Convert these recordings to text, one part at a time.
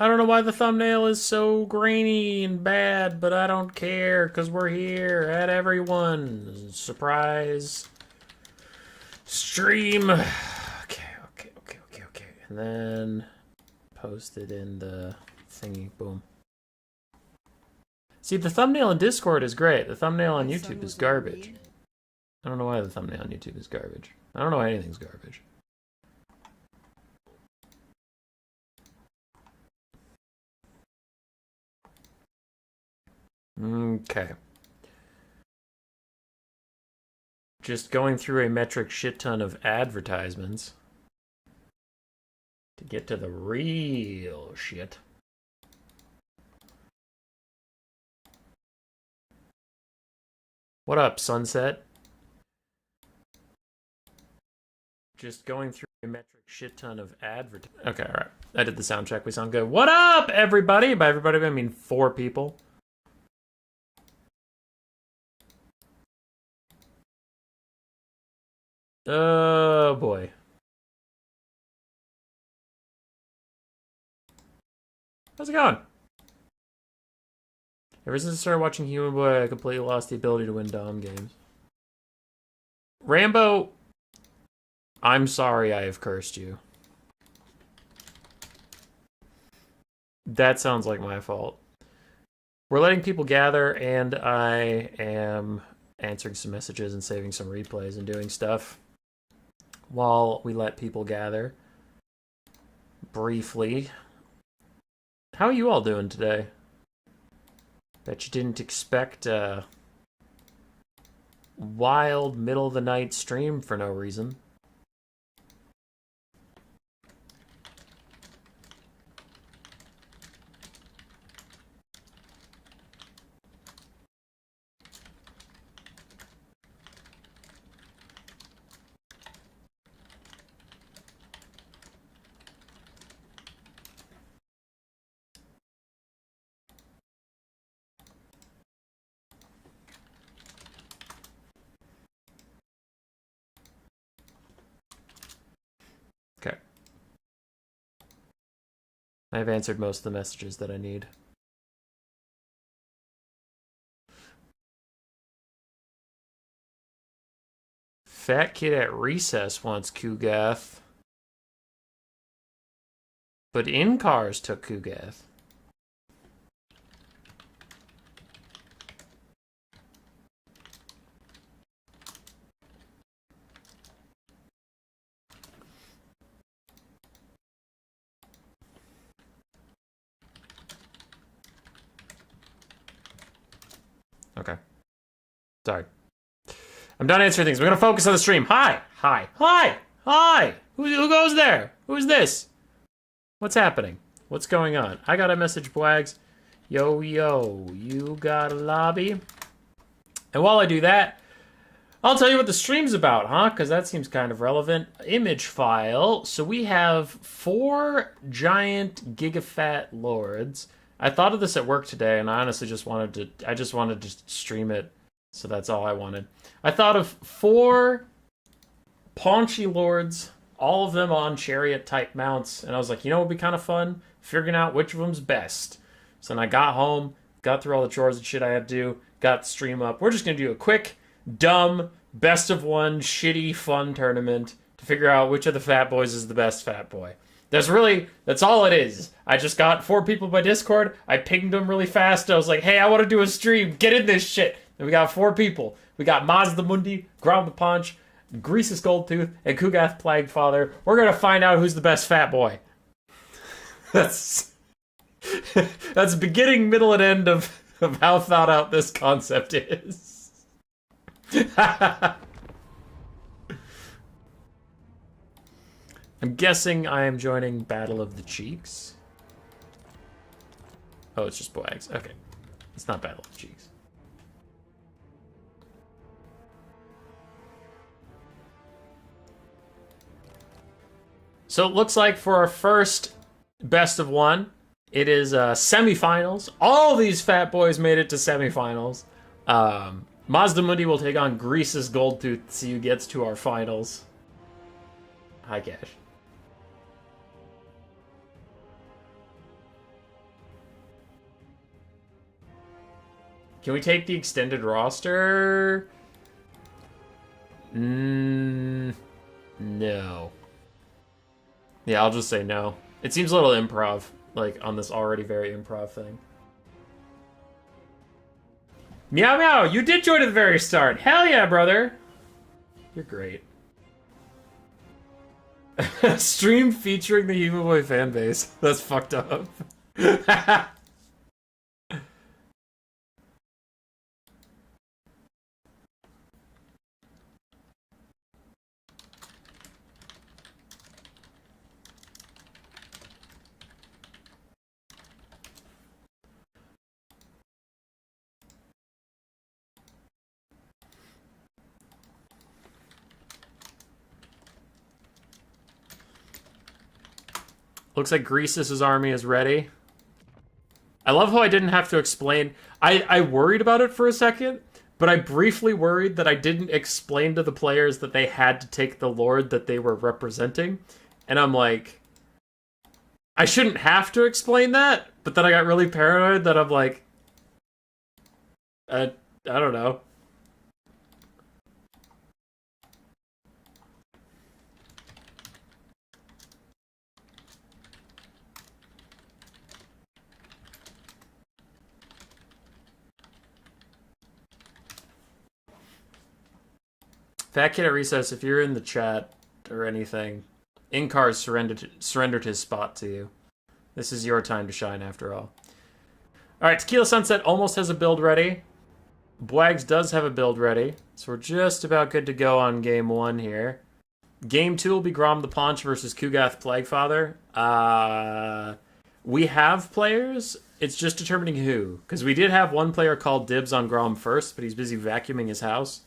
I don't know why the thumbnail is so grainy and bad, but I don't care, because we're here at everyone. Surprise. Stream. Okay. And then post it in the thingy. Boom. See, the thumbnail in Discord is great. The thumbnail on YouTube is garbage. I don't know why the thumbnail on YouTube is garbage. I don't know why anything's garbage. Okay. Just going through a metric shit ton of advertisements to get to the real shit. What up, Sunset? Just going through a metric shit ton of advertisements. Okay, alright. I did the sound check. We sound good. What up, everybody? By everybody, I mean 4 people. Oh, boy. How's it going? Ever since I started watching Human Boy, I completely lost the ability to win Dom games. Rambo, I'm sorry I have cursed you. That sounds like my fault. We're letting people gather, and I am answering some messages and saving some replays and doing stuff while we let people gather. Briefly. How are you all doing today? Bet you didn't expect a wild middle-of-the-night stream for no reason. Okay. I've answered most of the messages that I need. Fat kid at recess wants Kugath. But in-cars took Kugath. Okay. Sorry. I'm done answering things. We're gonna focus on the stream. Hi! Hi! Hi! Hi! Who goes there? Who's this? What's happening? What's going on? I got a message, Bwags. Yo, you got a lobby? And while I do that, I'll tell you what the stream's about, huh? Because that seems kind of relevant. Image file. So we have 4 giant gigafat lords. I thought of this at work today, and I honestly just wanted to stream it. So that's all I wanted. I thought of 4 paunchy lords, all of them on chariot-type mounts, and I was like, you know what would be kind of fun? Figuring out which of them's best. So then I got home, got through all the chores and shit I had to do, got the stream up. We're just going to do a quick, dumb, best-of-one, shitty, fun tournament to figure out which of the fat boys is the best fat boy. That's all it is. I just got 4 people by Discord. I pinged them really fast. I was like, hey, I want to do a stream. Get in this shit. And we got 4 people. We got Mazdamundi, Grom the Punch, Greasus Goldtooth, and Kugath Plagued Father. We're going to find out who's the best fat boy. That's beginning, middle, and end of how thought out this concept is. I'm guessing I am joining Battle of the Cheeks. Oh, it's just Bwags. Okay. It's not Battle of the Cheeks. So it looks like for our first best of one, it is semifinals. All these fat boys made it to semifinals. Mazdamundi will take on Greasus Goldtooth to see who gets to our finals. Hi, Cash. Can we take the extended roster? No. Yeah, I'll just say no. It seems a little improv, like, on this already very improv thing. Meow Meow, you did join at the very start. Hell yeah, brother. You're great. Stream featuring the Human Boy fan base. That's fucked up. Looks like Greasus' army is ready. I love how I didn't have to explain. I worried about it for a second, but I briefly worried that I didn't explain to the players that they had to take the lord that they were representing. And I'm like, I shouldn't have to explain that, but then I got really paranoid that I'm like, I don't know. Fat Kid at Recess, if you're in the chat or anything, Incar's surrendered his spot to you. This is your time to shine after all. Alright, Tequila Sunset almost has a build ready. Bwags does have a build ready. So we're just about good to go on game 1 here. Game 2 will be Grom the Paunch versus Kugath Plaguefather. We have players. It's just determining who. Because we did have one player called dibs on Grom first, but he's busy vacuuming his house.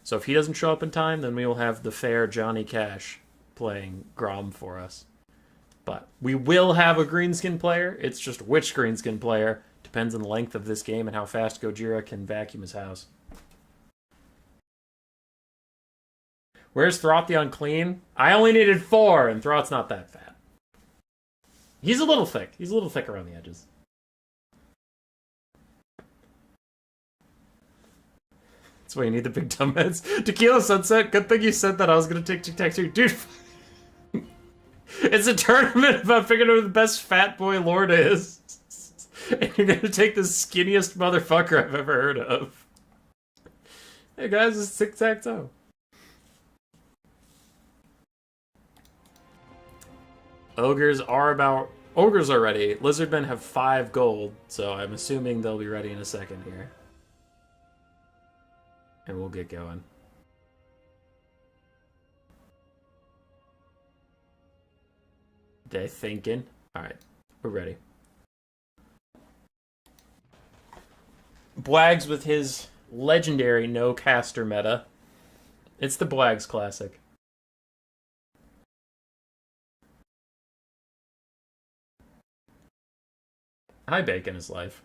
So if he doesn't show up in time, then we will have the fair Johnny Cash playing Grom for us. But we will have a greenskin player. It's just which greenskin player depends on the length of this game and how fast Gojira can vacuum his house. Where's Throth the Unclean? I only needed 4, and Throth's not that fat. He's a little thick. He's a little thick around the edges. That's why you need the big dumb heads. Tequila Sunset, good thing you said that. I was going to take Tic-Tac-Toe. Dude, it's a tournament about figuring out who the best fat boy lord is. And you're going to take the skinniest motherfucker I've ever heard of. Hey guys, it's Tic-Tac-Toe. Ogres are ready. Lizardmen have 5 gold, so I'm assuming they'll be ready in a second here. And we'll get going. They thinking? Alright, we're ready. Bwags with his legendary no caster meta. It's the Bwags classic. Hi, Bacon is life.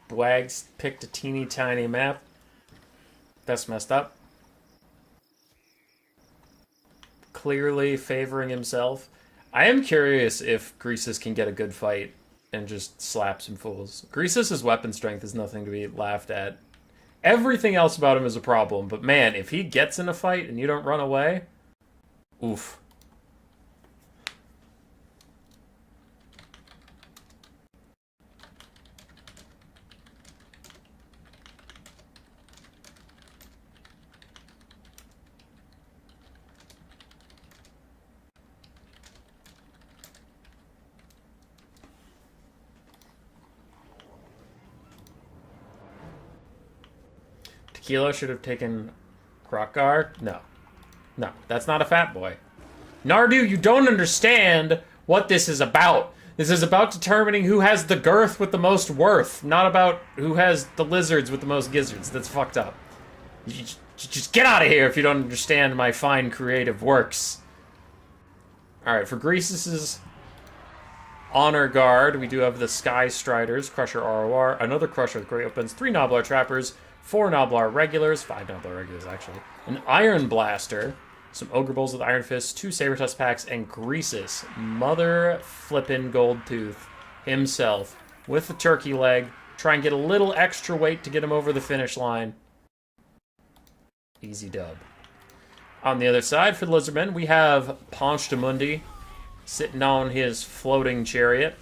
Bwags picked a teeny tiny map. That's messed up. Clearly favoring himself. I am curious if Greasus can get a good fight and just slap some fools. Greasus' weapon strength is nothing to be laughed at. Everything else about him is a problem, but man, if he gets in a fight and you don't run away, oof. Tequila should have taken Krokgar? No. No, that's not a fat boy. Nardu, you don't understand what this is about. This is about determining who has the girth with the most worth, not about who has the lizards with the most gizzards. That's fucked up. Just get out of here if you don't understand my fine creative works. Alright, for Greasus's Honor Guard, we do have the Sky Striders, Crusher ROR, another Crusher with Great Weapons, 3 Noblar Trappers, 4 Noblar Regulars, 5 Noblar Regulars actually, an Iron Blaster, some Ogre Bulls with Iron Fists, 2 Sabertusk packs, and Greasus, mother flippin' Gold Tooth himself, with the turkey leg, try and get a little extra weight to get him over the finish line. Easy dub. On the other side, for the Lizardmen, we have Mazdamundi sitting on his floating chariot.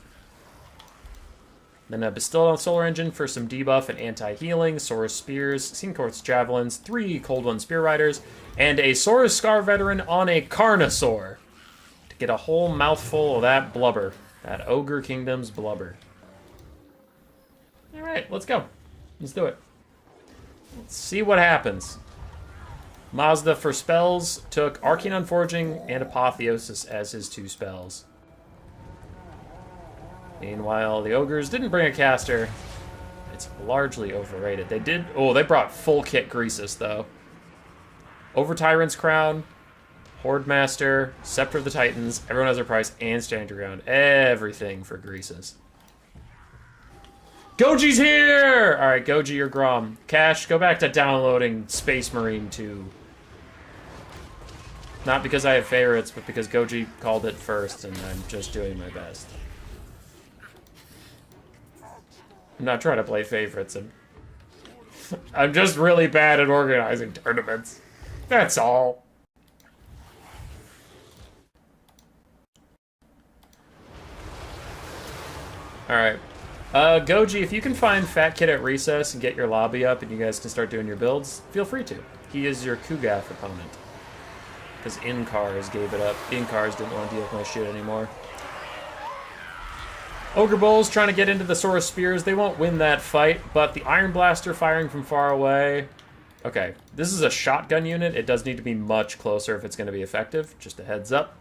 Then a Bastilled Solar Engine for some debuff and anti-healing, Saurus Spears, Sincor's Javelins, 3 Cold One Spear Riders, and a Saurus Scar Veteran on a Carnosaur to get a whole mouthful of that blubber. That Ogre Kingdom's blubber. Alright, let's go. Let's do it. Let's see what happens. Mazda for spells took Arcane Unforging and Apotheosis as his 2 spells. Meanwhile, the Ogres didn't bring a caster. It's largely overrated. They did... Oh, they brought full kit Greasus, though. Over Tyrant's Crown, Horde Master, Scepter of the Titans, everyone has their price, and Stand Your Ground. Everything for Greasus. Goji's here! Alright, Goji or Grom. Cash, go back to downloading Space Marine 2. Not because I have favorites, but because Goji called it first, and I'm just doing my best. I'm not trying to play favorites. I'm just really bad at organizing tournaments. That's all. Alright. Goji, if you can find Fat Kid at recess and get your lobby up and you guys can start doing your builds, feel free to. He is your Kugath opponent. Because Incars gave it up. Incars didn't want to deal with my shit anymore. Ogre Bulls trying to get into the Saurus Spears. They won't win that fight, but the Iron Blaster firing from far away. Okay, this is a shotgun unit. It does need to be much closer if it's going to be effective. Just a heads up.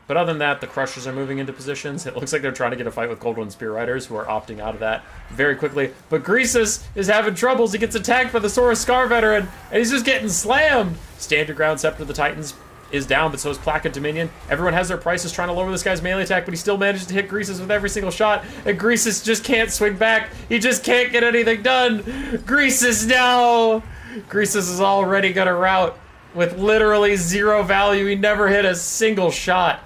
But other than that, the Crushers are moving into positions. It looks like they're trying to get a fight with Cold One Spear Riders, who are opting out of that very quickly. But Greasus is having troubles. He gets attacked by the Saurus Scar Veteran, and he's just getting slammed. Stand Your Ground, Scepter of the Titans is down, but so is Plaque of Dominion. Everyone has their prices trying to lower this guy's melee attack, but he still manages to hit Greasus with every single shot, and Greasus just can't swing back. He just can't get anything done. Greasus, no! Greasus is already gonna rout with literally 0 value. He never hit a single shot.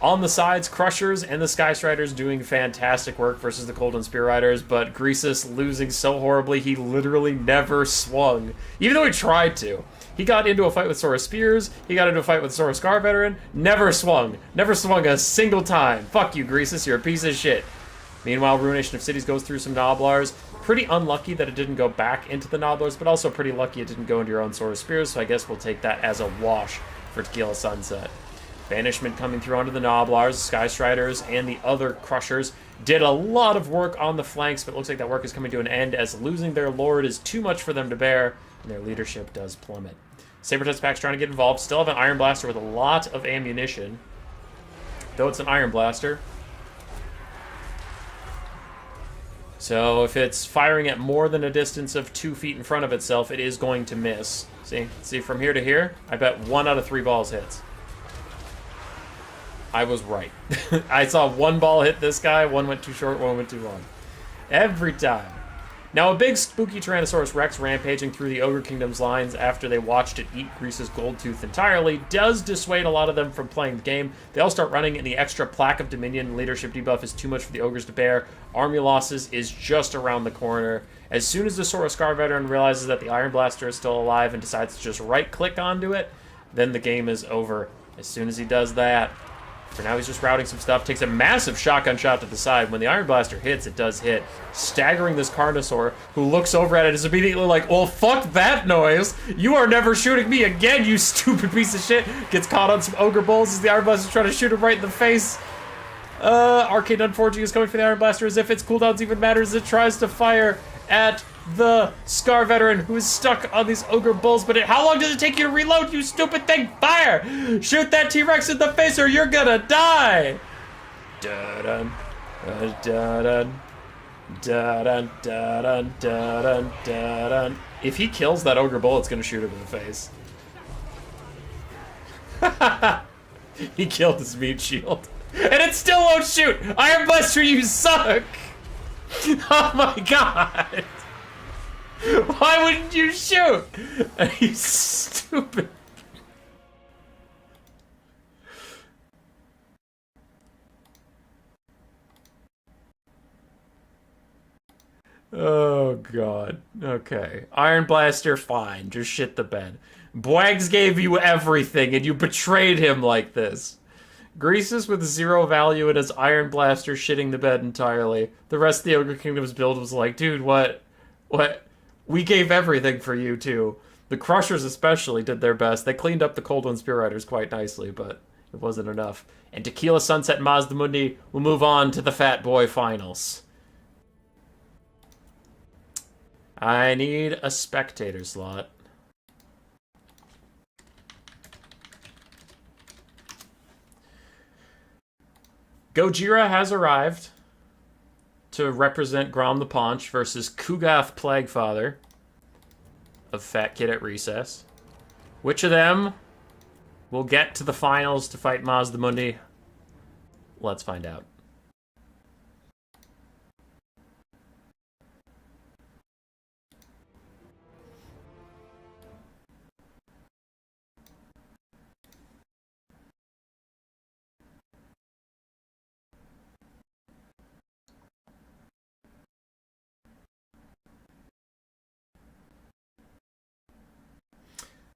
On the sides, Crushers and the Sky Striders doing fantastic work versus the Cold One Spear Riders, but Greasus losing so horribly, he literally never swung. Even though he tried to. He got into a fight with Saurus Spears, he got into a fight with Saurus Scar Veteran, never swung. Never swung a single time. Fuck you, Greasus, you're a piece of shit. Meanwhile, Ruination of Cities goes through some Noblars. Pretty unlucky that it didn't go back into the Noblars, but also pretty lucky it didn't go into your own Saurus Spears, so I guess we'll take that as a wash for Tequila Sunset. Banishment coming through onto the Noblars, Sky Striders, and the other Crushers did a lot of work on the flanks, but it looks like that work is coming to an end as losing their Lord is too much for them to bear, and their leadership does plummet. Sabertusk Pack's trying to get involved, still have an Iron Blaster with a lot of ammunition, though it's an Iron Blaster. So if it's firing at more than a distance of 2 feet in front of itself, it is going to miss. See, from here to here, I bet 1 out of 3 balls hits. I was right. I saw 1 ball hit this guy, 1 went too short, 1 went too long. Every time. Now, a big spooky Tyrannosaurus Rex rampaging through the Ogre Kingdom's lines after they watched it eat Greasus' Gold Tooth entirely does dissuade a lot of them from playing the game. They all start running, and the extra Plaque of Dominion leadership debuff is too much for the Ogres to bear. Army losses is just around the corner. As soon as the Saurus Scar Veteran realizes that the Iron Blaster is still alive and decides to just right-click onto it, then the game is over. As soon as he does that, for now, he's just routing some stuff. Takes a massive shotgun shot to the side. When the Iron Blaster hits, it does hit. Staggering this Carnosaur, who looks over at it, is immediately like, well, fuck that noise. You are never shooting me again, you stupid piece of shit. Gets caught on some Ogre Bulls as the Iron Blaster is trying to shoot him right in the face. Arcane Unforging is coming for the Iron Blaster as if its cooldowns even matters. It tries to fire at the Scar Veteran, who is stuck on these Ogre Bulls, but how long does it take you to reload, you stupid thing? Fire! Shoot that T-Rex in the face or you're gonna die! Da-dun, da-dun, Da-dun, da-dun, da-dun, da-dun. If he kills that ogre bull, it's gonna shoot him in the face. He killed his meat shield. And it still won't shoot! Iron Blaster, you suck! Oh my god! Why wouldn't you shoot? You stupid. Oh god. Okay. Iron Blaster, fine. Just shit the bed. Bwags gave you everything and you betrayed him like this. Greasus with 0 value and his Iron Blaster shitting the bed entirely. The rest of the Ogre Kingdom's build was like, dude, what? What? We gave everything for you, too. The Crushers especially did their best. They cleaned up the Cold One Spear Riders quite nicely, but it wasn't enough. And Tequila Sunset and Mazdamundi will move on to the Fat Boy Finals. I need a spectator slot. Gojira has arrived to represent Grom the Paunch versus Kugath Plaguefather of Fat Kid at Recess. Which of them will get to the finals to fight Mazdamundi? Let's find out.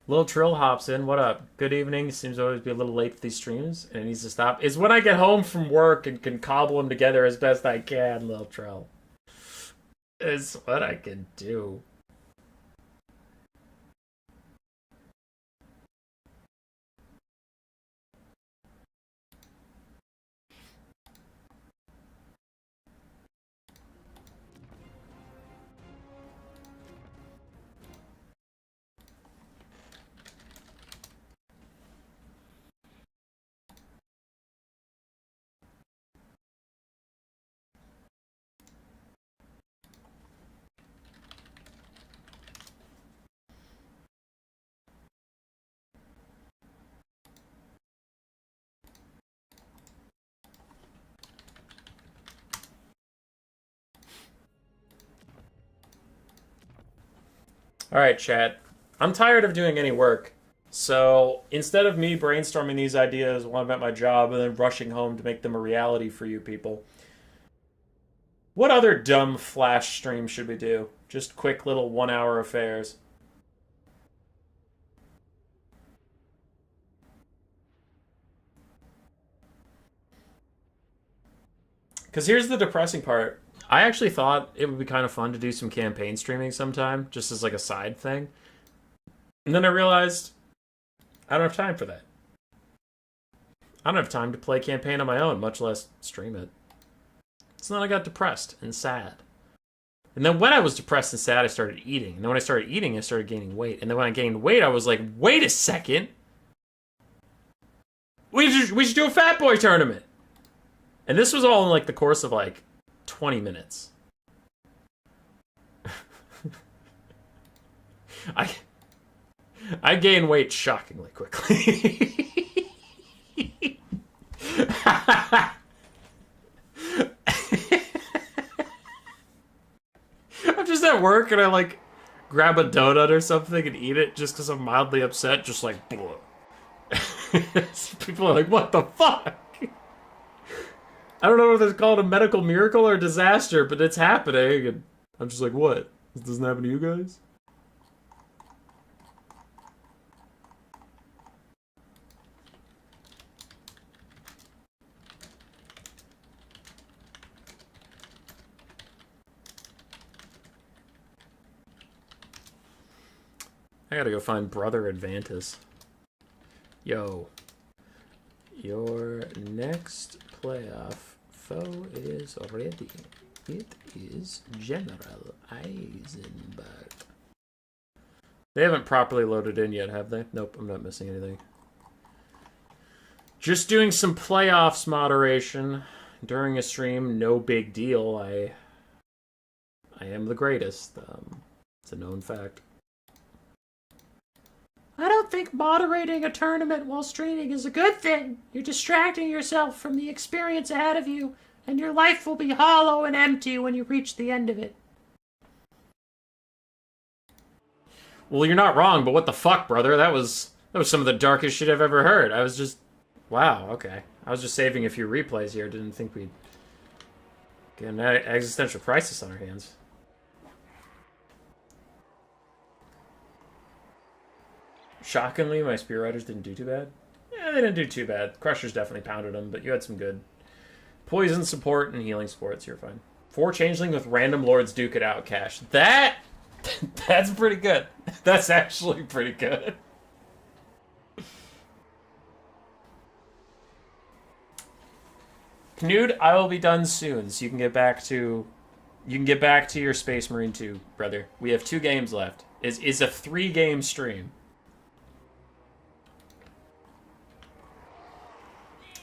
Lil Trill hops in. What up? Good evening. Seems to always be a little late for these streams, and it needs to stop. It's when I get home from work and can cobble them together as best I can, Lil Trill. It's what I can do. Alright, chat. I'm tired of doing any work. So instead of me brainstorming these ideas while I'm at my job and then rushing home to make them a reality for you people, what other dumb flash stream should we do? Just quick little 1-hour affairs. Because here's the depressing part. I actually thought it would be kind of fun to do some campaign streaming sometime, just as like a side thing. And then I realized I don't have time for that. I don't have time to play campaign on my own, much less stream it. So then I got depressed and sad. And then when I was depressed and sad, I started eating. And then when I started eating, I started gaining weight. And then when I gained weight, I was like, wait a second. We should do a Fat Boy tournament. And this was all in like the course of like 20 minutes. I gain weight shockingly quickly. I'm just at work and I like grab a donut or something and eat it just because I'm mildly upset, just like blah. People are like, what the fuck? I don't know if it's called a medical miracle or a disaster, but it's happening, and I'm just like, what? This doesn't happen to you guys? I gotta go find Brother Advantus. Yo. Your next playoff foe is ready. It is General Eisenberg. They haven't properly loaded in yet, have they? Nope, I'm not missing anything. Just doing some playoffs moderation during a stream. No big deal. I I am the greatest. It's a known fact. I don't think moderating a tournament while streaming is a good thing. You're distracting yourself from the experience ahead of you, and your life will be hollow and empty when you reach the end of it. Well, you're not wrong, but what the fuck, brother? That was some of the darkest shit I've ever heard. I was just... Wow, okay. I was just saving a few replays here. Didn't think we'd get an existential crisis on our hands. Shockingly, my Spear Riders didn't do too bad. Yeah, they didn't do too bad. Crushers definitely pounded them, but you had some good poison support and healing supports. You're fine. 4 Changeling with random Lords Duke it out cash. That's pretty good. That's actually pretty good. Knud, I will be done soon, so you can get back to your Space Marine 2, brother. We have 2 games left. It's a 3-game stream.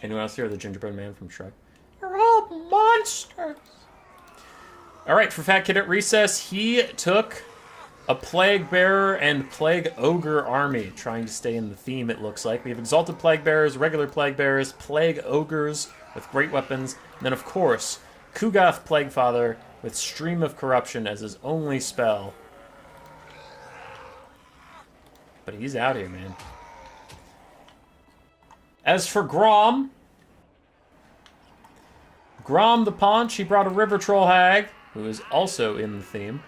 Anyone else here? The gingerbread man from Shrek. You're all monsters. All right, for Fat Kid at Recess, he took a Plague Bearer and Plague Ogre army, trying to stay in the theme, it looks like. We have Exalted Plague Bearers, regular Plague Bearers, Plague Ogres with great weapons, and then, of course, Kugath Plague Father with Stream of Corruption as his only spell. But he's out here, man. As for Grom the Paunch, he brought a River Troll Hag, who is also in the theme.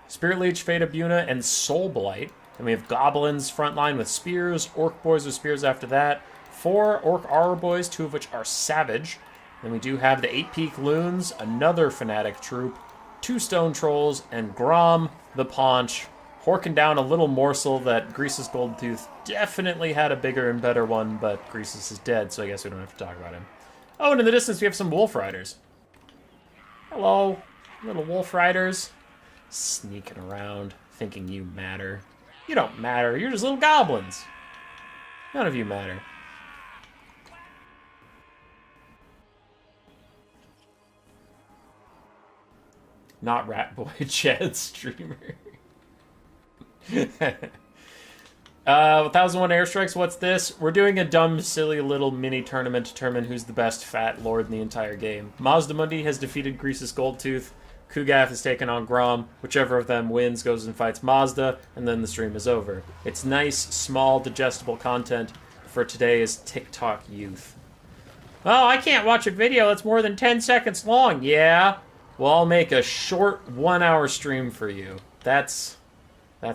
Spirit Leech, Fate of Buna, and Soul Blight. Then we have Goblins frontline with Spears, Orc Boys with Spears after that. 4 Orc Aura Boys, 2 of which are Savage. Then we do have the 8-Peak Loons, another Fanatic troop, 2 Stone Trolls, and Grom the Paunch, horking down a little morsel that Greasus Goldtooth definitely had a bigger and better one, but Greasus is dead, so I guess we don't have to talk about him. Oh, and in the distance we have some Wolf Riders. Hello, little Wolf Riders. Sneaking around, thinking you matter. You don't matter, you're just little goblins. None of you matter. Not Ratboy Chad streamer. 1001 airstrikes, what's this? We're doing a dumb, silly little mini tournament to determine who's the best fat lord in the entire game. Mazdamundi has defeated Greasus Goldtooth. Kugath is taking on Grom. Whichever of them wins goes and fights Mazda, and then the stream is over. It's nice, small, digestible content for today's TikTok youth. Oh, I can't watch a video that's more than 10 seconds long. Yeah? Well, I'll make a short 1-hour stream for you. That's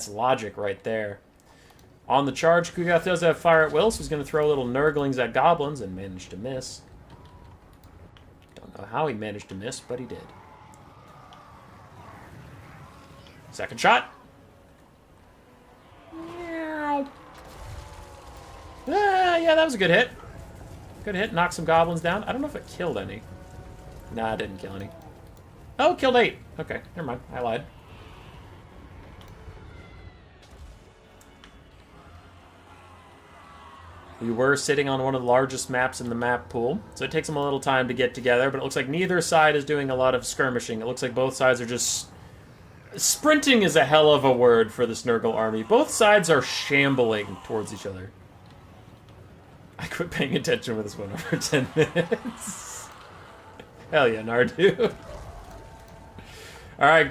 logic right there. On the charge, Kugath does have fire at will, so he's going to throw little nurglings at goblins and manage to miss. Don't know how he managed to miss, but he did. Second shot. Yeah, that was a good hit. Good hit. Knocked some goblins down. I don't know if it killed any. Nah, it didn't kill any. Oh, it killed 8. Okay, never mind. I lied. We were sitting on one of the largest maps in the map pool, so it takes them a little time to get together, but it looks like neither side is doing a lot of skirmishing. It looks like both sides are just... Sprinting is a hell of a word for the Snurgle army. Both sides are shambling towards each other. I quit paying attention with this one over 10 minutes. Hell yeah, Nardu. Alright,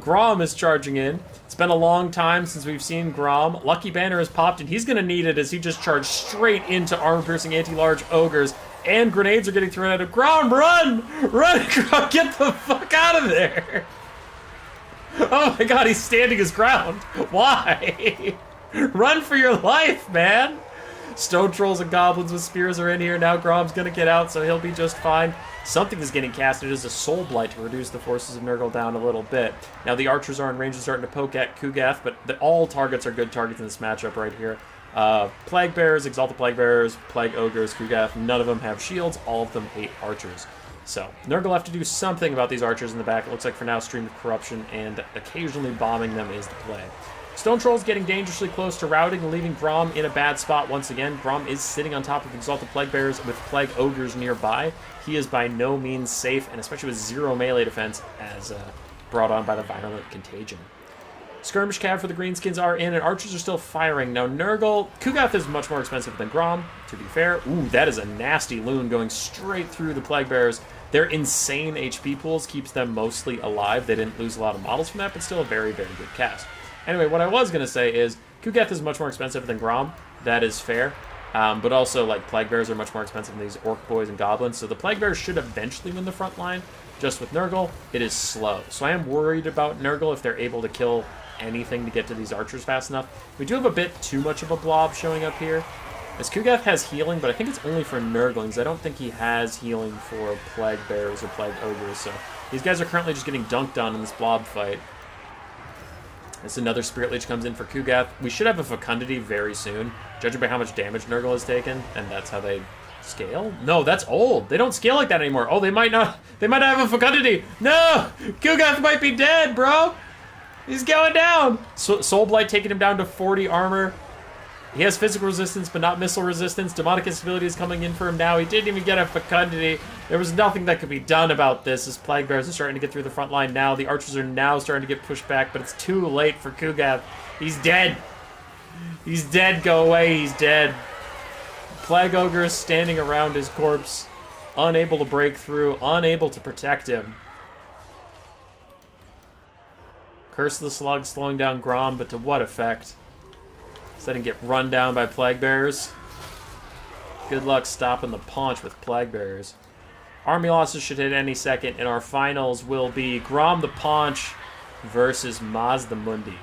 Grom is charging in. It's been a long time since we've seen Grom. Lucky Banner has popped, and he's going to need it as he just charged straight into armor-piercing anti-large ogres, and grenades are getting thrown at him. Grom, run! Run, Grom! Get the fuck out of there! Oh my god, he's standing his ground. Why? Run for your life, man! Stone Trolls and Goblins with Spears are in here. Now Grom's going to get out, so he'll be just fine. Something is getting casted as a Soul Blight to reduce the forces of Nurgle down a little bit. Now the archers are in range and starting to poke at Kugath, but all targets are good targets in this matchup right here. Plague Bearers, Exalted Plague Bearers, Plague Ogres, Kugath, none of them have shields, all of them hate archers. So, Nurgle will have to do something about these archers in the back. It looks like for now, Stream of Corruption and occasionally bombing them is the play. Stone Troll's getting dangerously close to routing and leaving Grom in a bad spot once again. Grom is sitting on top of Exalted Plague Bearers with Plague Ogres nearby. He is by no means safe, and especially with 0 melee defense, as brought on by the Violent Contagion. Skirmish Cav for the Greenskins are in, and archers are still firing. Now, Nurgle... Kugath is much more expensive than Grom, to be fair. Ooh, that is a nasty loon going straight through the Plague Bearers. Their insane HP pools keeps them mostly alive. They didn't lose a lot of models from that, but still a very, very good cast. Anyway, what I was going to say is Kugath is much more expensive than Grom. That is fair. But also, like, Plague Bears are much more expensive than these Orc Boys and Goblins. So the Plague Bears should eventually win the front line. Just with Nurgle, it is slow. So I am worried about Nurgle if they're able to kill anything to get to these archers fast enough. We do have a bit too much of a blob showing up here. As Kugath has healing, but I think it's only for Nurglings. I don't think he has healing for Plague Bears or Plague Ogres. So these guys are currently just getting dunked on in this blob fight. As another Spirit Leech comes in for Kugath. We should have a Fecundity very soon, judging by how much damage Nurgle has taken, and that's how they scale? No, that's old. They don't scale like that anymore. Oh, they might not. They might not have a Fecundity. No! Kugath might be dead, bro! He's going down! Soul Blight taking him down to 40 armor. He has physical resistance, but not missile resistance. Demonic Instability is coming in for him now. He didn't even get a Fecundity. There was nothing that could be done about this. As Plague Bears are starting to get through the front line now. The archers are now starting to get pushed back, but it's too late for Kugath. He's dead. He's dead. Go away. He's dead. Plague Ogre is standing around his corpse, unable to break through, unable to protect him. Curse of the Slug slowing down Grom, but to what effect? So I didn't get run down by Plague Bears. Good luck stopping the paunch with Plague Bears. Army losses should hit any second, and our finals will be Grom the Paunch versus Mazdamundi.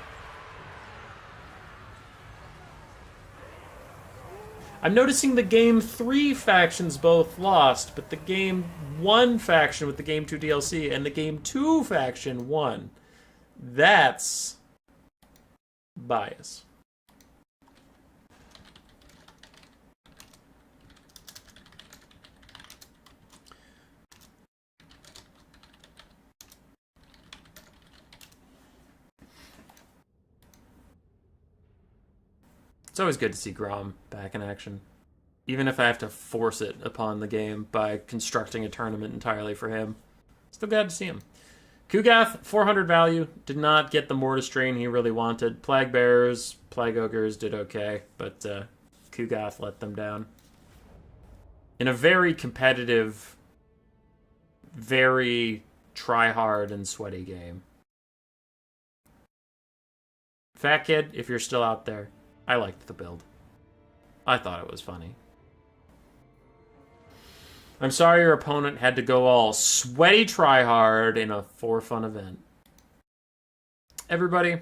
I'm noticing the Game 3 factions both lost, but the Game 1 faction with the Game 2 DLC and the Game 2 faction won. That's bias. It's always good to see Grom back in action, even if I have to force it upon the game by constructing a tournament entirely for him. Still glad to see him. Kugath, 400 value, did not get the Mortis Drain he really wanted. Plague Bears, Plague Ogres did okay, but Kugath let them down. In a very competitive, very try-hard and sweaty game. Fat Kid, if you're still out there, I liked the build. I thought it was funny. I'm sorry your opponent had to go all sweaty try-hard in a for-fun event. Everybody,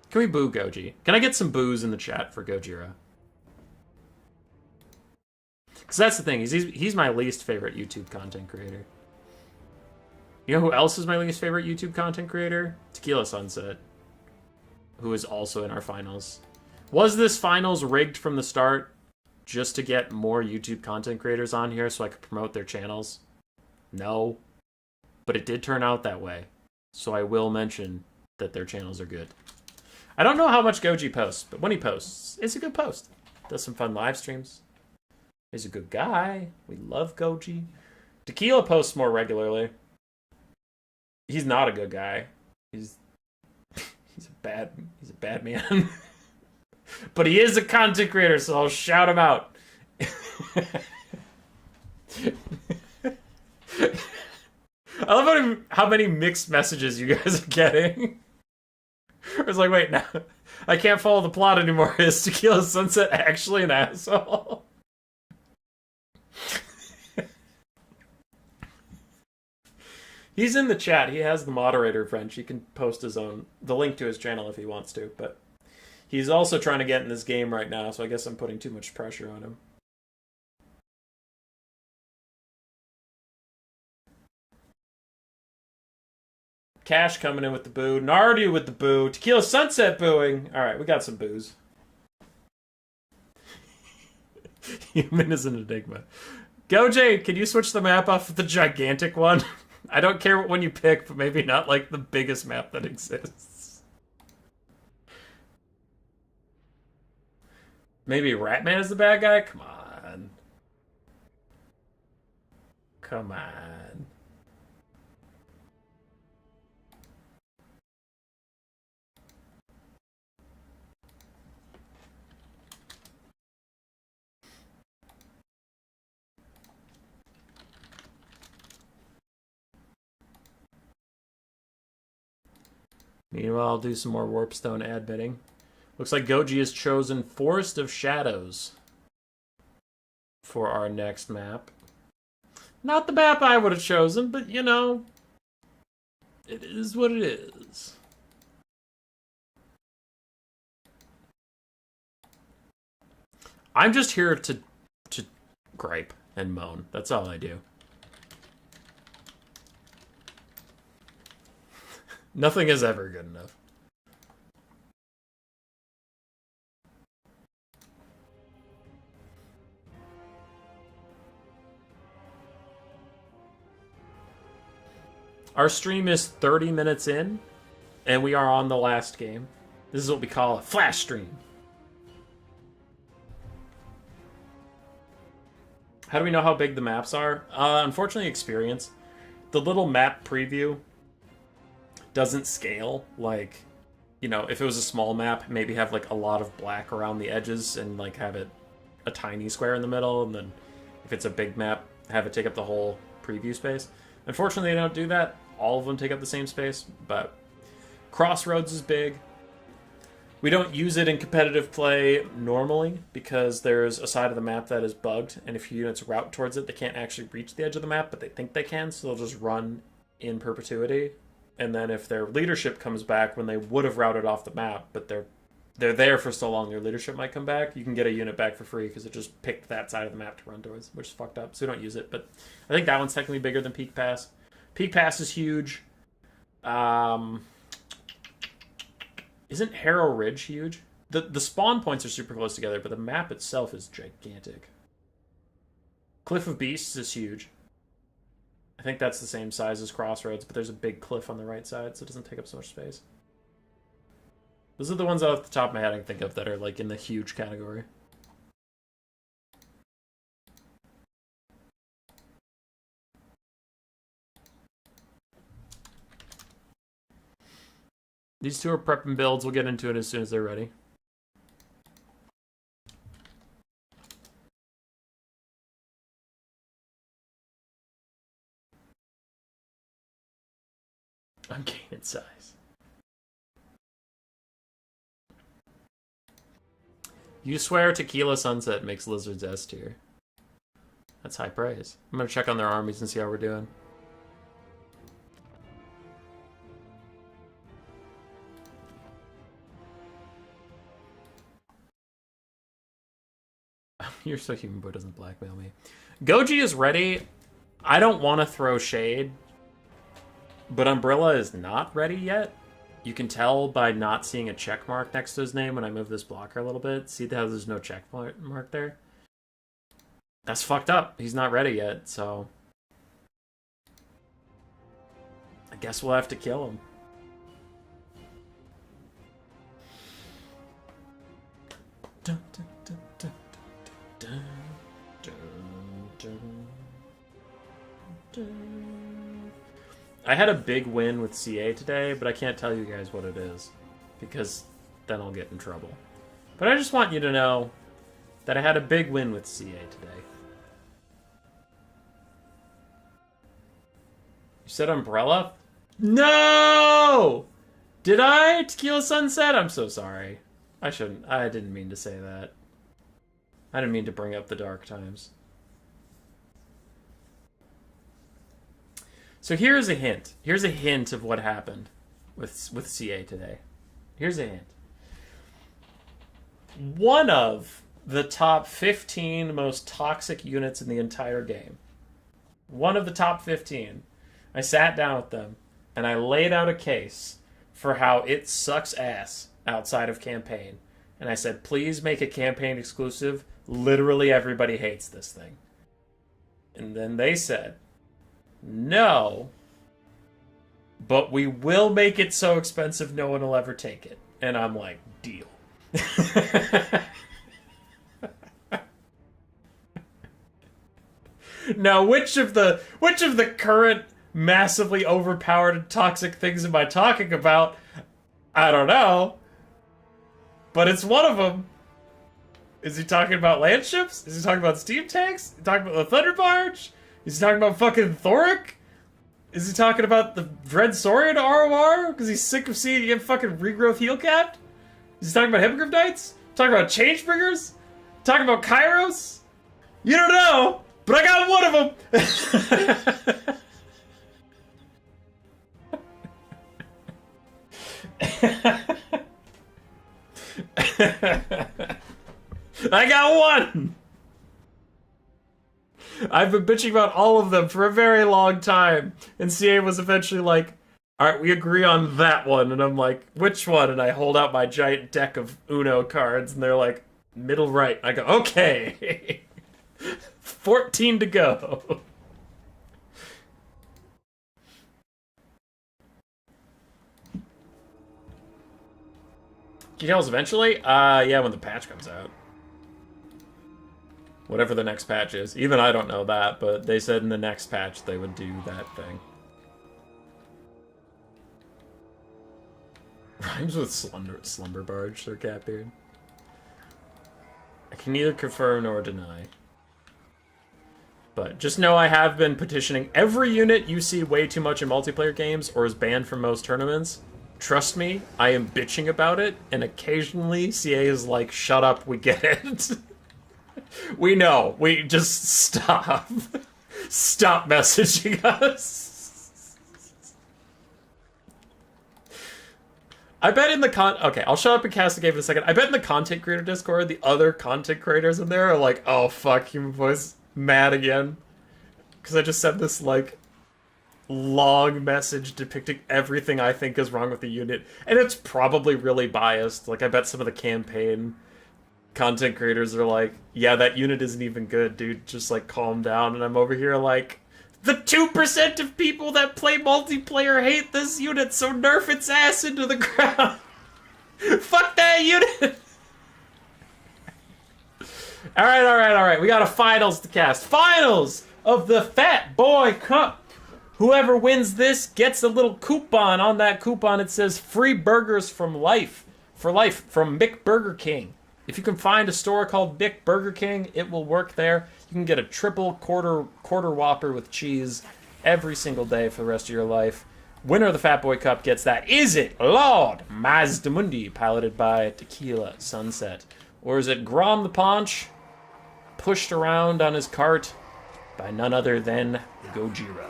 can we boo Goji? Can I get some boos in the chat for Gojira? Because that's the thing. He's my least favorite YouTube content creator. You know who else is my least favorite YouTube content creator? Tequila Sunset, who is also in our finals. Was this finals rigged from the start just to get more YouTube content creators on here so I could promote their channels? No. But it did turn out that way. So I will mention that their channels are good. I don't know how much Goji posts, but when he posts, it's a good post. Does some fun live streams. He's a good guy. We love Goji. Tequila posts more regularly. He's not a good guy. He's a bad man. But he is a content creator, so I'll shout him out. I love how many mixed messages you guys are getting. It's like, wait, no, I can't follow the plot anymore. Is Tequila Sunset actually an asshole? He's in the chat. He has the moderator French. He can post the link to his channel if he wants to, but he's also trying to get in this game right now, so I guess I'm putting too much pressure on him. Cash coming in with the boo. Nardu with the boo. Tequila Sunset booing. Alright, we got some boos. Human is an enigma. Goj, can you switch the map off of the gigantic one? I don't care what one you pick, but maybe not like the biggest map that exists. Maybe Ratman is the bad guy? Come on. Come on. Meanwhile, I'll do some more Warpstone ad bidding. Looks like Goji has chosen Forest of Shadows for our next map. Not the map I would have chosen, but you know, it is what it is. I'm just here to gripe and moan. That's all I do. Nothing is ever good enough. Our stream is 30 minutes in, and we are on the last game. This is what we call a flash stream. How do we know how big the maps are? Unfortunately, experience. The little map preview doesn't scale. Like, you know, if it was a small map, maybe have like a lot of black around the edges and like have it a tiny square in the middle, and then if it's a big map, have it take up the whole preview space. Unfortunately, they don't do that. All of them take up the same space, but Crossroads is big. We don't use it in competitive play normally because there's a side of the map that is bugged, and if units route towards it, they can't actually reach the edge of the map, but they think they can, so they'll just run in perpetuity. And then if their leadership comes back when they would have routed off the map, but they're there for so long, their leadership might come back, you can get a unit back for free because it just picked that side of the map to run towards, which is fucked up, so we don't use it. But I think that one's technically bigger than Peak Pass. Peak Pass is huge. Isn't Harrow Ridge huge? The spawn points are super close together, but the map itself is gigantic. Cliff of Beasts is huge. I think that's the same size as Crossroads, but there's a big cliff on the right side, so it doesn't take up so much space. Those are the ones off the top of my head I can think of that are like in the huge category. These two are prepping builds. We'll get into it as soon as they're ready. I'm gaining size. You swear Tequila Sunset makes Lizards S tier. That's high praise. I'm gonna check on their armies and see how we're doing. You're so human, boy doesn't blackmail me. Goji is ready. I don't want to throw shade, but Umbrella is not ready yet. You can tell by not seeing a check mark next to his name when I move this blocker a little bit. See how there's no check mark there? That's fucked up. He's not ready yet, so I guess we'll have to kill him. Dun, dun, dun, dun. Dun, dun, dun, dun. I had a big win with CA today, but I can't tell you guys what it is because then I'll get in trouble. But I just want you to know that I had a big win with CA today. You said Umbrella? No! Did I? Tequila Sunset? I'm so sorry. I shouldn't. I didn't mean to say that. I didn't mean to bring up the dark times. So here's a hint. Here's a hint of what happened with CA today. Here's a hint. One of the top 15 most toxic units in the entire game. One of the top 15. I sat down with them and I laid out a case for how it sucks ass outside of campaign. And I said, please make a campaign exclusive. Literally everybody hates this thing. And then they said, no, but we will make it so expensive no one will ever take it. And I'm like, deal. Now, which of the current massively overpowered and toxic things am I talking about? I don't know. But it's one of them. Is he talking about land ships? Is he talking about steam tanks? Is he talking about the Thunder Barge? Is he talking about fucking Thoric? Is he talking about the Red Saurian ROR? Because he's sick of seeing you get fucking regrowth heal capped? Is he talking about Hippogriff Knights? Talking about Changebringers? Talking about Kairos? You don't know, but I got one of them! I got one! I've been bitching about all of them for a very long time, and CA was eventually like, alright, we agree on that one, and I'm like, which one? And I hold out my giant deck of Uno cards, and they're like, middle right. I go, okay! 14 to go. Can you tell us eventually? Yeah, when the patch comes out. Whatever the next patch is. Even I don't know that, but they said in the next patch they would do that thing. Rhymes with slumber barge, Sir Catbeard. I can neither confirm nor deny. But just know I have been petitioning every unit you see way too much in multiplayer games or is banned from most tournaments. Trust me, I am bitching about it, and occasionally CA is like, shut up, we get it. We know. We just stop. Stop messaging us. I bet in the okay, I'll shut up and cast the game in a second. I bet in the content creator Discord, the other content creators in there are like, oh fuck, Human Voice mad again. Because I just sent this, like, long message depicting everything I think is wrong with the unit. And it's probably really biased. Like, I bet some of the campaign content creators are like, yeah, that unit isn't even good, dude. Just, like, calm down. And I'm over here like, the 2% of people that play multiplayer hate this unit, so nerf its ass into the ground. Fuck that unit! Alright. We got a finals to cast. Finals of the Fat Boy Cup. Whoever wins this gets a little coupon. On that coupon it says free burgers for life from Mick Burger King. If you can find a store called Mick Burger King, it will work there. You can get a triple quarter Whopper with cheese every single day for the rest of your life. Winner of the Fat Boy Cup gets that. Is it Lord Mazdamundi, piloted by Tequila Sunset? Or is it Grom the Paunch, pushed around on his cart by none other than Gojira?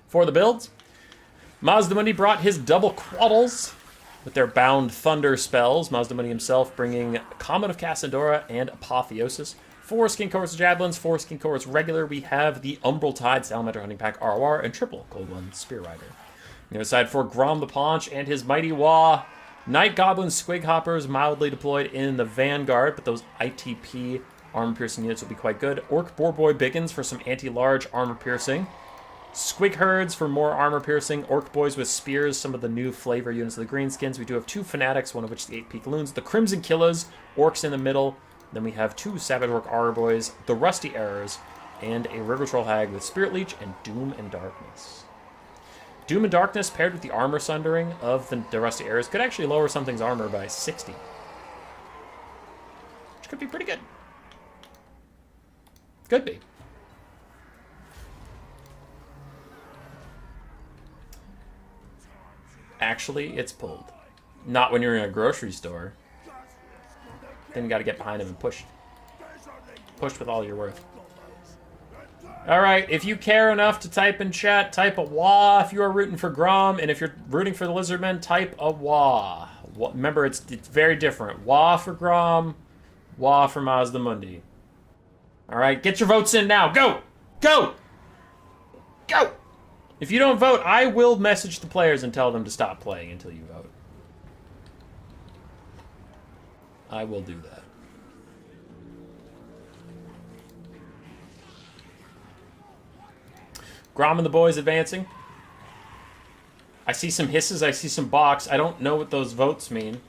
For the builds, Mazdamundi brought his double quaddles with their bound thunder spells. Mazdamundi himself bringing Comet of Cassadora and Apotheosis. 4 Skin Coats Javelins, 4 Skin Coats regular. We have the Umbral Tide Salamander Hunting Pack ROR and triple Cold One Spear Rider. On the other side for Grom the Paunch and his Mighty Wah. Night Goblin Squig Hoppers mildly deployed in the Vanguard, but those ITP armor-piercing units will be quite good. Orc Boarboy Biggins for some anti-large armor-piercing. Squig Herds for more armor-piercing. Orc Boys with Spears, some of the new flavor units of the Greenskins. We do have 2 Fanatics, one of which is the 8 Peekaloons. The Crimson Killers, Orcs in the middle. Then we have 2 Savage Orc Armor Boys, the Rusty Errors, and a River Troll Hag with Spirit Leech and Doom and Darkness. Doom and Darkness paired with the Armor Sundering of the Rusty Errors could actually lower something's armor by 60. Which could be pretty good. Could be. Actually, it's pulled. Not when you're in a grocery store. Then you gotta get behind him and push. Push with all you're worth. Alright, if you care enough to type in chat, type a wah if you are rooting for Grom, and if you're rooting for the Lizardmen, type a wah. Remember, it's very different. Wah for Grom, wah for Mazdamundi. Alright, get your votes in now. Go! Go! Go! If you don't vote, I will message the players and tell them to stop playing until you vote. I will do that. Grom and the boys advancing. I see some hisses, I see some balks. I don't know what those votes mean.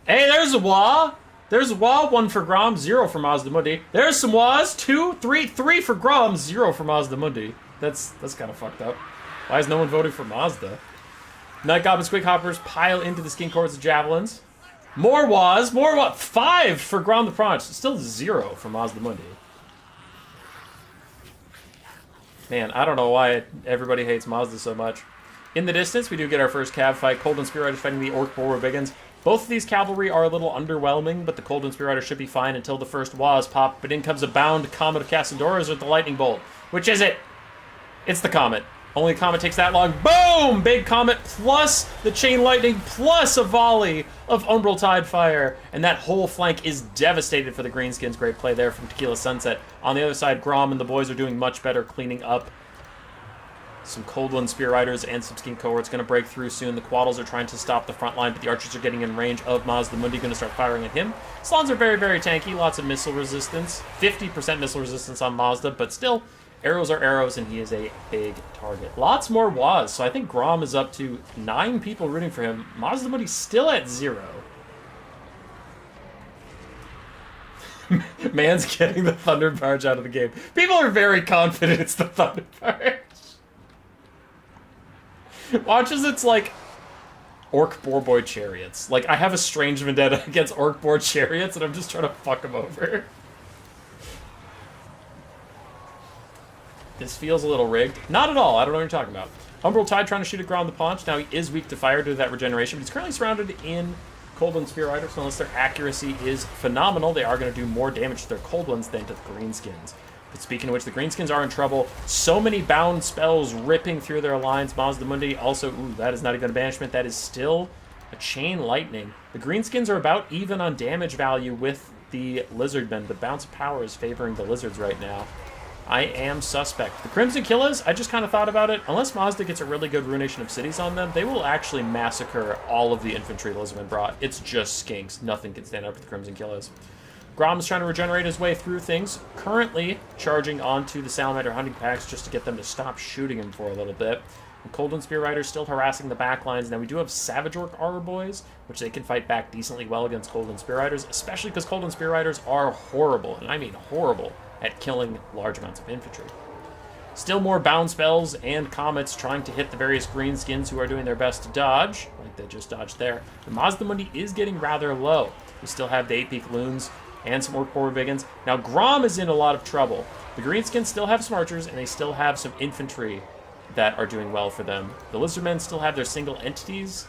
Hey, there's a wah! There's a wah, 1 for Grom, 0 for Mazdamundi. There's some wahs, 2, 3 for Grom, 0 for Mazdamundi. That's kind of fucked up. Why is no one voting for Mazda? Night Goblin Squig Hoppers pile into the Skin Cords of Javelins. More was. 5 for Grom the Prawn. Still 0 for Mazdamundi. Man, I don't know why everybody hates Mazda so much. In the distance, we do get our first cav fight. Cold and Spear Riders fighting the Orc Boar Biggins. Both of these cavalry are a little underwhelming, but the Cold and Spear Riders should be fine until the first Waz pop. But in comes a bound Comet of Cassandoras with the Lightning Bolt. Which is it? It's the Comet. Only a Comet takes that long. Boom! Big Comet plus the Chain Lightning plus a volley of Umbral Tide Fire. And that whole flank is devastated for the Greenskins. Great play there from Tequila Sunset. On the other side, Grom and the boys are doing much better cleaning up some Coldland Spear Riders and some Skink cohorts. Going to break through soon. The Quaddles are trying to stop the front line, but the archers are getting in range of Mazdamundi. Going to start firing at him. Slans are very, very tanky. Lots of missile resistance. 50% missile resistance on Mazda, but still, arrows are arrows, and he is a big target. Lots more Waz, so I think Grom is up to 9 people rooting for him. Mazdamundi's still at 0. Man's getting the Thunder Barge out of the game. People are very confident it's the Thunder Barge. Watch as it's like Orc Boar Boy Chariots. Like, I have a strange vendetta against Orc Boar Chariots, and I'm just trying to fuck them over. This feels a little rigged. Not at all. I don't know what you're talking about. Umbral Tide trying to shoot at Grom the Paunch. Now, he is weak to fire due to that regeneration, but he's currently surrounded in Coldland Spear Riders, so unless their accuracy is phenomenal, they are going to do more damage to their Cold Ones than to the Greenskins. But speaking of which, the Greenskins are in trouble. So many bound spells ripping through their lines. Mazdamundi also, ooh, that is not even a banishment. That is still a Chain Lightning. The Greenskins are about even on damage value with the Lizardmen. The bounce of power is favoring the Lizards right now. I am suspect. The Crimson Killers, I just kind of thought about it. Unless Mazda gets a really good Ruination of Cities on them, they will actually massacre all of the infantry Lizardmen brought. It's just skinks. Nothing can stand up to the Crimson Killers. Grom's trying to regenerate his way through things, currently charging onto the Salamander hunting packs just to get them to stop shooting him for a little bit. And Coldland Spear Riders still harassing the back lines. Now we do have Savage Orc Armor Boys, which they can fight back decently well against Coldland Spear Riders, especially because Coldland Spear Riders are horrible, and I mean horrible, at killing large amounts of infantry. Still more bound spells and comets trying to hit the various greenskins who are doing their best to dodge, like they just dodged there. The Mazdamundi is getting rather low. We still have the 8-peak loons and some Orc Boar Biggins. Now Grom is in a lot of trouble. The greenskins still have some archers, and they still have some infantry that are doing well for them. The Lizardmen still have their single entities,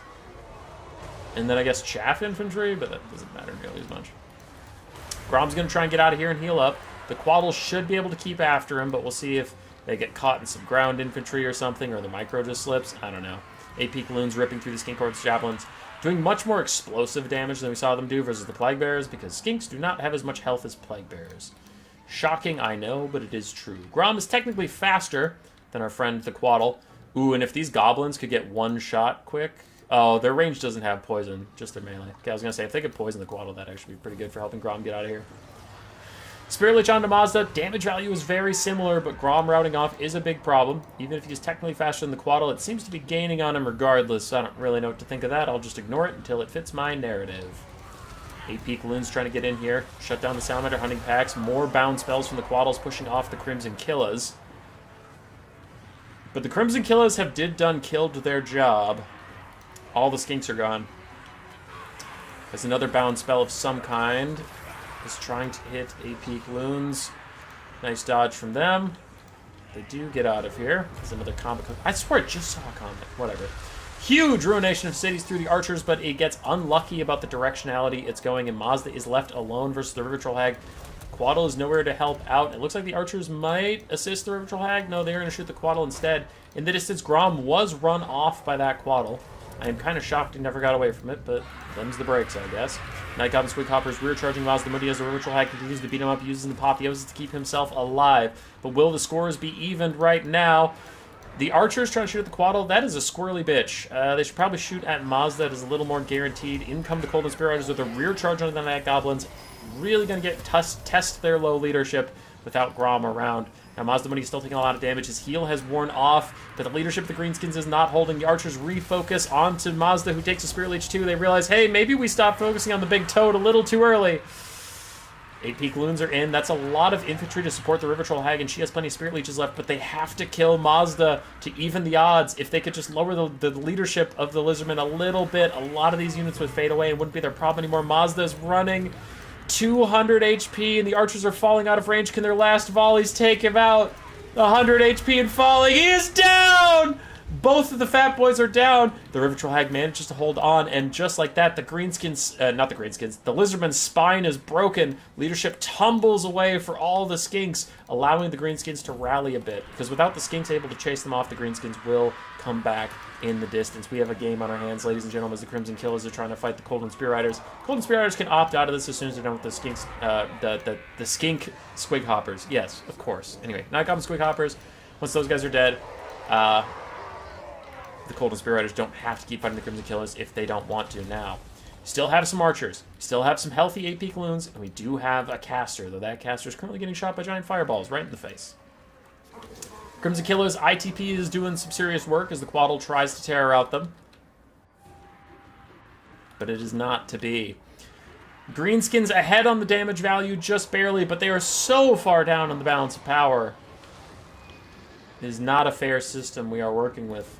and then I guess chaff infantry, but that doesn't matter nearly as much. Grom's going to try and get out of here and heal up. The Quaddles should be able to keep after him, but we'll see if they get caught in some ground infantry or something, or the micro just slips. I don't know. 8-peak loons ripping through the Skink Horde's javelins, doing much more explosive damage than we saw them do versus the Plague Bearers, because Skinks do not have as much health as Plague Bearers. Shocking, I know, but it is true. Grom is technically faster than our friend the Quaddle. Ooh, and if these goblins could get one shot quick... Oh, their range doesn't have poison, just their melee. Okay, I was going to say, if they could poison the Quaddle, that'd actually be pretty good for helping Grom get out of here. Spirit Lich onto Mazda. Damage value is very similar, but Grom routing off is a big problem. Even if he's technically faster than the Quaddle, it seems to be gaining on him regardless, so I don't really know what to think of that. I'll just ignore it until it fits my narrative. 8-peak loons trying to get in here. Shut down the Salamander hunting packs. More bound spells from the Quaddles pushing off the Crimson Killas. But the Crimson Killas have killed their job. All the Skinks are gone. There's another bound spell of some kind. Is trying to hit 8-peak loons. Nice dodge from them. They do get out of here. There's another comet. I swear I just saw a comet. Whatever. Huge ruination of cities through the archers, but it gets unlucky about the directionality it's going, and Mazda is left alone versus the River Troll Hag. Quaddle is nowhere to help out. It looks like the archers might assist the River Troll Hag. No, they're going to shoot the Quaddle instead. In the distance, Grom was run off by that Quaddle. I am kind of shocked he never got away from it, but them's the breaks, I guess. Night Goblin Squig Hopper's rear charging Mazdamundi as the River Troll Hag continues to beat him up, using the Apotheosis to keep himself alive. But will the scores be evened right now? The archers trying to shoot at the Quaddle. That is a squirrely bitch. They should probably shoot at Mazda. That is a little more guaranteed. In come the Cold Spear Riders with a rear charge on the Night Goblins. Really going to get test their low leadership without Grom around. Now Mazdamundi is still taking a lot of damage. His heal has worn off, but the leadership of the Greenskins is not holding. The archers refocus onto Mazda, who takes a Spirit Leech too. They realize, hey, maybe we stopped focusing on the big toad a little too early. 8 Peak Loons are in. That's a lot of infantry to support the River Troll Hag, and she has plenty of Spirit Leeches left, but they have to kill Mazda to even the odds. If they could just lower the leadership of the Lizardmen a little bit, a lot of these units would fade away and wouldn't be their problem anymore. Mazda's running 200 HP, and the archers are falling out of range. Can their last volleys take him out? 100 HP and falling. He is down! Both of the fat boys are down. The River Troll Hag manages to hold on, and just like that, the Greenskins, not the Greenskins, the Lizardman's spine is broken. Leadership tumbles away for all the Skinks, allowing the Greenskins to rally a bit. Because without the Skinks able to chase them off, the Greenskins will come back in the distance. We have a game on our hands, ladies and gentlemen, as the Crimson Killers are trying to fight the Golden Spear Riders. Golden Spear Riders can opt out of this as soon as they're done with the Skinks, the Skink Squig Hoppers. Yes, of course. Anyway, Night Goblin Squig Hoppers, once those guys are dead, the Golden Spear Riders don't have to keep fighting the Crimson Killers if they don't want to now. Still have some archers, still have some healthy 8 Peak Loons, and we do have a caster, though that caster is currently getting shot by giant fireballs right in the face. Crimson Killers, ITP is doing some serious work as the Quaddle tries to terror out them. But it is not to be. Greenskins ahead on the damage value just barely, but they are so far down on the balance of power. It is not a fair system we are working with.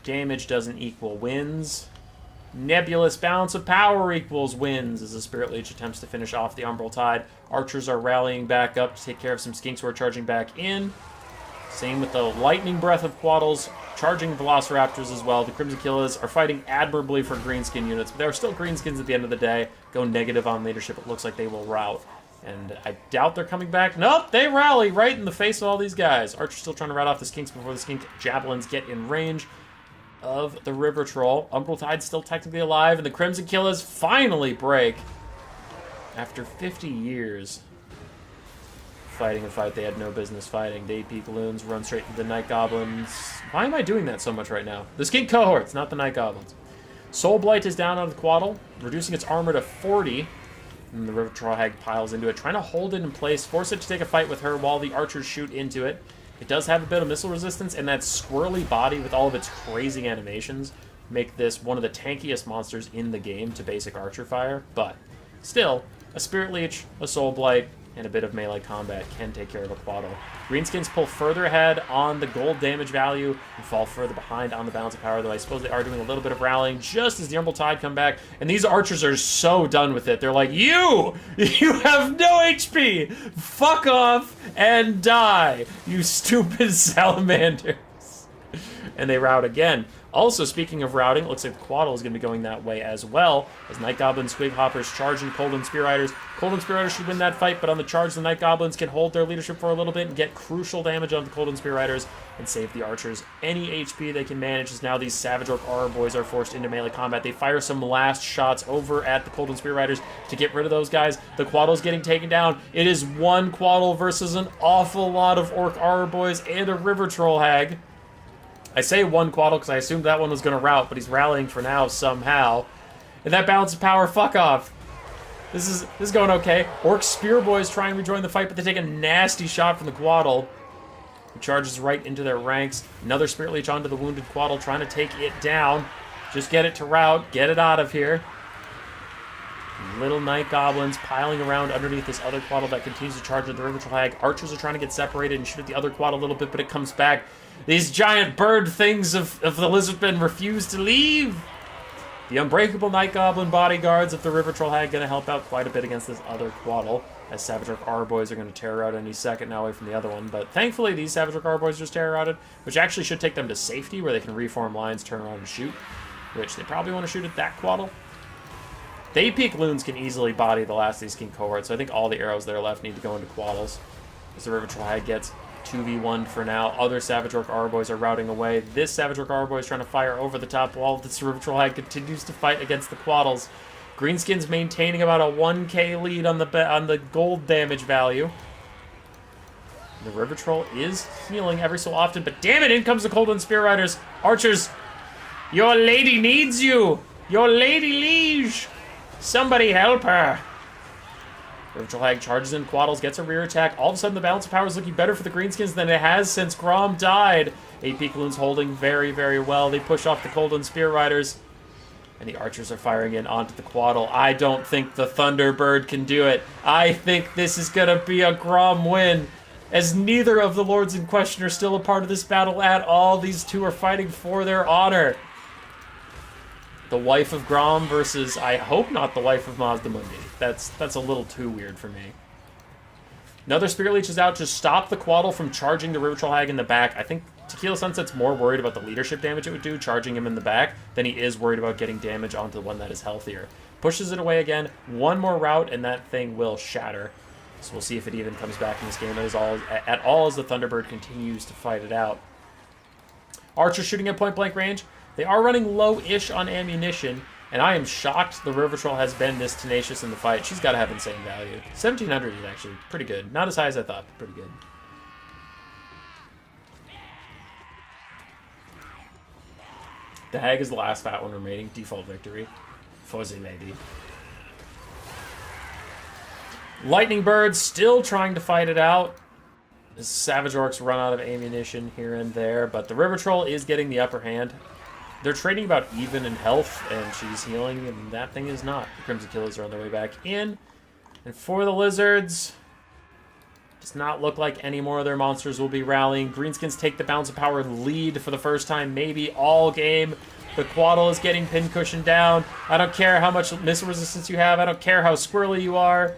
Damage doesn't equal wins. Nebulous balance of power equals wins as the Spirit Leech attempts to finish off the Umbral Tide. Archers are rallying back up to take care of some Skinks who are charging back in. Same with the Lightning Breath of Quaddles, charging Velociraptors as well. The Crimson Killers are fighting admirably for Greenskin units, but there are still Greenskins at the end of the day. Go negative on leadership. It looks like they will rout. And I doubt they're coming back. Nope, they rally right in the face of all these guys. Archer's still trying to rout off the Skinks before the Skink Javelins get in range of the River Troll. Umbral Tide's still technically alive, and the Crimson Killers finally break. After 50 years fighting a fight they had no business fighting, the 8 Peak Loons run straight into the Night Goblins. Why am I doing that so much right now? The Skink cohorts, not the Night Goblins. Soul Blight is down on the Quaddle, reducing its armor to 40. And the River Troll Hag piles into it, trying to hold it in place, force it to take a fight with her while the archers shoot into it. It does have a bit of missile resistance, and that squirrely body with all of its crazy animations make this one of the tankiest monsters in the game to basic archer fire. But still, a Spirit Leech, a Soul Blight, and a bit of melee combat can take care of a Quaddle. Greenskins pull further ahead on the gold damage value and fall further behind on the balance of power, though I suppose they are doing a little bit of rallying just as the Umbral Tide come back, and these archers are so done with it. They're like, you have no HP! Fuck off and die, you stupid salamanders! And they rout again. Also, speaking of routing, it looks like the Quaddle is going to be going that way as well, as Night Goblin Squig Hoppers charging Golden Spear Riders. Golden Spear Riders should win that fight, but on the charge, the Night Goblins can hold their leadership for a little bit and get crucial damage on the Golden Spear Riders and save the archers. Any HP they can manage, as now these Savage Orc Aura Boys are forced into melee combat. They fire some last shots over at the Golden Spear Riders to get rid of those guys. The Quaddle's getting taken down. It is one Quaddle versus an awful lot of Orc Aura Boys and a River Troll Hag. I say one Quaddle because I assumed that one was going to rout, but he's rallying for now somehow. And that balance of power, fuck off. This is going okay. Orc Spear Boys try and rejoin the fight, but they take a nasty shot from the Quaddle, who charges right into their ranks. Another Spirit Leech onto the wounded Quaddle, trying to take it down. Just get it to rout, get it out of here. Little Night Goblins piling around underneath this other Quaddle that continues to charge at the River Troll Hag. Archers are trying to get separated and shoot at the other Quaddle a little bit, but it comes back. These giant bird things of the Lizardmen refuse to leave. The unbreakable Night Goblin bodyguards of the River Troll Hag going to help out quite a bit against this other Quaddle, as Savage Orc Aura Boys are going to terror out any second now away from the other one. But thankfully, these Savage Orc Aura Boys just terror outed, which actually should take them to safety, where they can reform lines, turn around, and shoot, which they probably want to shoot at that Quaddle. The 8 Peak Loons can easily body the last of these King cohorts, so I think all the arrows that are left need to go into Quaddles, as the River Troll Hag gets 2v1 for now. Other Savage Orc Aura Boys are routing away. This Savage Orc Aura Boy is trying to fire over the top wall. This River Troll Hag continues to fight against the Quaddles. Greenskins maintaining about a 1k lead on the gold damage value. The River Troll is healing every so often, but damn it, in comes the Golden Spear Riders. Archers, your lady needs you. Your lady liege. Somebody help her. River Troll Hag charges in Quaddles, gets a rear attack. All of a sudden, the balance of power is looking better for the Greenskins than it has since Grom died. 8 Peak Loons holding very, very well. They push off the Golden Spear Riders. And the archers are firing in onto the Quaddle. I don't think the Thunderbird can do it. I think this is going to be a Grom win, as neither of the lords in question are still a part of this battle at all. These two are fighting for their honor. The wife of Grom versus, I hope not the wife of Mazdamundi. That's a little too weird for me. Another Spirit Leech is out to stop the Quaddle from charging the River Troll Hag in the back. I think Tequila Sunset's more worried about the leadership damage it would do, charging him in the back, than he is worried about getting damage onto the one that is healthier. Pushes it away again. One more route, and that thing will shatter. So we'll see if it even comes back in this game at all as the Thunderbird continues to fight it out. Archer shooting at point-blank range. They are running low-ish on ammunition, and I am shocked the River Troll has been this tenacious in the fight. She's got to have insane value. 1,700 is actually pretty good. Not as high as I thought, but pretty good. The Hag is the last fat one remaining. Default victory. Fuzzy, maybe. Lightning Bird still trying to fight it out. The Savage Orcs run out of ammunition here and there, but the River Troll is getting the upper hand. They're trading about even in health, and she's healing, and that thing is not. The Crimson Killers are on their way back in. And for the Lizards, does not look like any more of their monsters will be rallying. Greenskins take the Bounce of Power lead for the first time, maybe all game. The Quaddle is getting pincushioned down. I don't care how much missile resistance you have. I don't care how squirrely you are.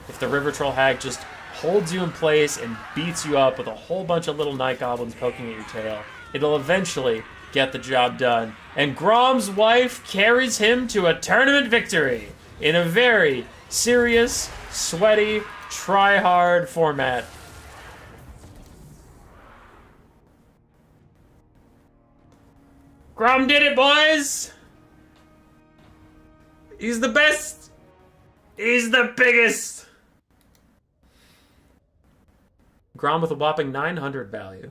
If the River Troll Hag just holds you in place and beats you up with a whole bunch of little night goblins poking at your tail, it'll eventually get the job done. And Grom's wife carries him to a tournament victory in a very serious, sweaty, try-hard format. Grom did it, boys! He's the best! He's the biggest! Grom with a whopping 900 value.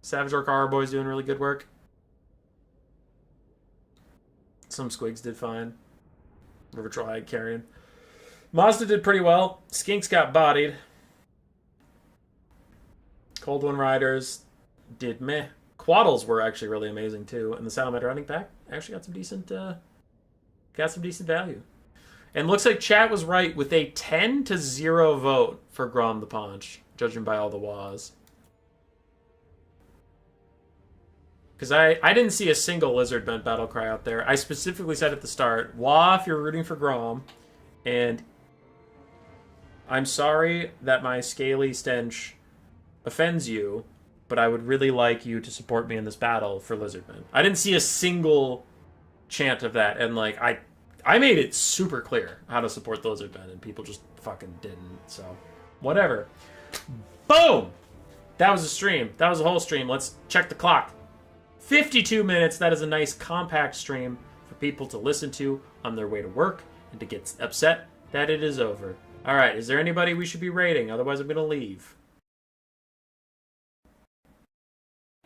Savage Orc Horror Boy's doing really good work. Some Squigs did fine. River Troll Hag carrying. Mazda did pretty well. Skinks got bodied. Cold One Riders did meh. Quaddles were actually really amazing too, and the Salamander Running Pack actually got some decent value. And looks like chat was right with a 10-0 vote for Grom the Paunch, judging by all the wahs. Because I didn't see a single Lizard Bent battle cry out there. I specifically said at the start, wah if you're rooting for Grom, and I'm sorry that my scaly stench offends you, but I would really like you to support me in this battle for Lizardmen. I didn't see a single chant of that, and like I made it super clear how to support the Lizardmen, and people just fucking didn't. So whatever. Boom. That was a stream. That was a whole stream. Let's check the clock. 52 minutes. That is a nice compact stream for people to listen to on their way to work and to get upset that it is over. All right. Is there anybody we should be rating? Otherwise, I'm going to leave.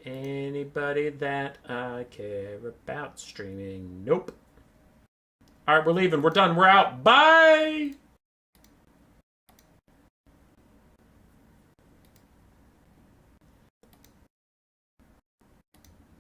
Anybody that I care about streaming? Nope. All right, we're leaving. We're done. We're out. Bye!